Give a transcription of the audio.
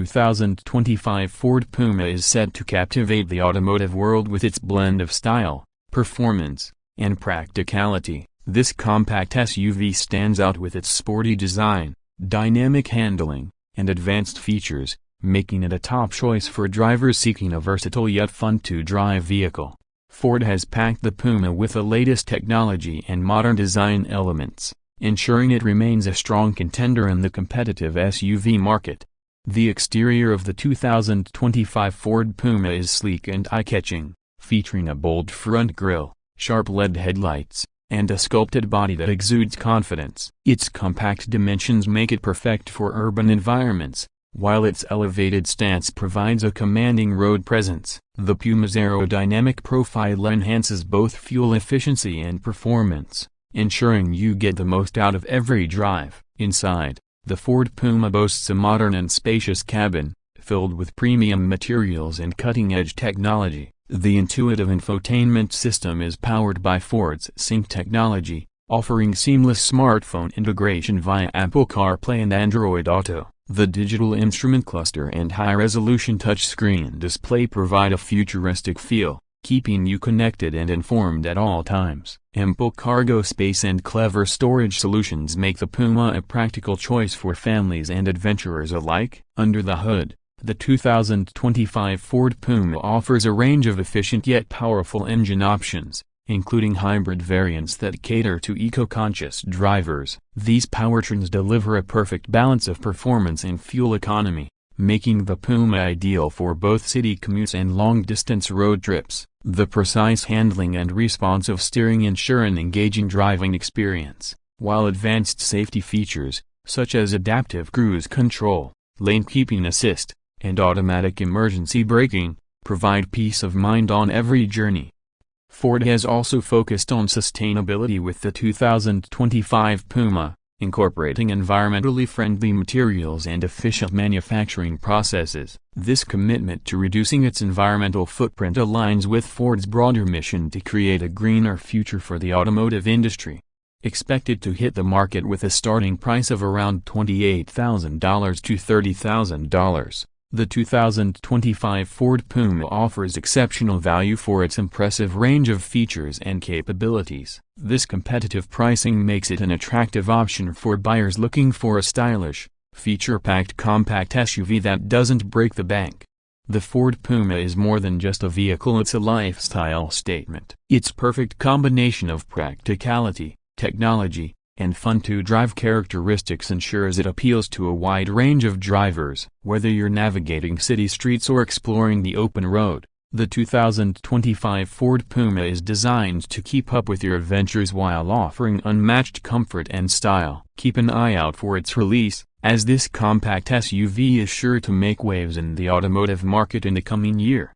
2025 Ford Puma is set to captivate the automotive world with its blend of style, performance, and practicality. This compact SUV stands out with its sporty design, dynamic handling, and advanced features, making it a top choice for drivers seeking a versatile yet fun-to-drive vehicle. Ford has packed the Puma with the latest technology and modern design elements, ensuring it remains a strong contender in the competitive SUV market. The exterior of the 2025 Ford Puma is sleek and eye-catching, featuring a bold front grille, sharp LED headlights, and a sculpted body that exudes confidence. Its compact dimensions make it perfect for urban environments, while its elevated stance provides a commanding road presence. The Puma's aerodynamic profile enhances both fuel efficiency and performance, ensuring you get the most out of every drive. Inside, the Ford Puma boasts a modern and spacious cabin, filled with premium materials and cutting-edge technology. The intuitive infotainment system is powered by Ford's Sync technology, offering seamless smartphone integration via Apple CarPlay and Android Auto. The digital instrument cluster and high-resolution touchscreen display provide a futuristic feel, keeping you connected and informed at all times. Ample cargo space and clever storage solutions make the Puma a practical choice for families and adventurers alike. Under the hood, the 2025 Ford Puma offers a range of efficient yet powerful engine options, including hybrid variants that cater to eco-conscious drivers. These powertrains deliver a perfect balance of performance and fuel economy, making the Puma ideal for both city commutes and long-distance road trips. The precise handling and responsive steering ensure an engaging driving experience, while advanced safety features, such as adaptive cruise control, lane keeping assist, and automatic emergency braking, provide peace of mind on every journey. Ford has also focused on sustainability with the 2025 Puma, incorporating environmentally friendly materials and efficient manufacturing processes. This commitment to reducing its environmental footprint aligns with Ford's broader mission to create a greener future for the automotive industry. Expected to hit the market with a starting price of around $28,000 to $30,000. The 2025 Ford Puma offers exceptional value for its impressive range of features and capabilities. This competitive pricing makes it an attractive option for buyers looking for a stylish, feature-packed compact SUV that doesn't break the bank. The Ford Puma is more than just a vehicle, it's a lifestyle statement. Its perfect combination of practicality, technology, and fun-to-drive characteristics ensures it appeals to a wide range of drivers. Whether you're navigating city streets or exploring the open road, the 2025 Ford Puma is designed to keep up with your adventures while offering unmatched comfort and style. Keep an eye out for its release, as this compact SUV is sure to make waves in the automotive market in the coming year.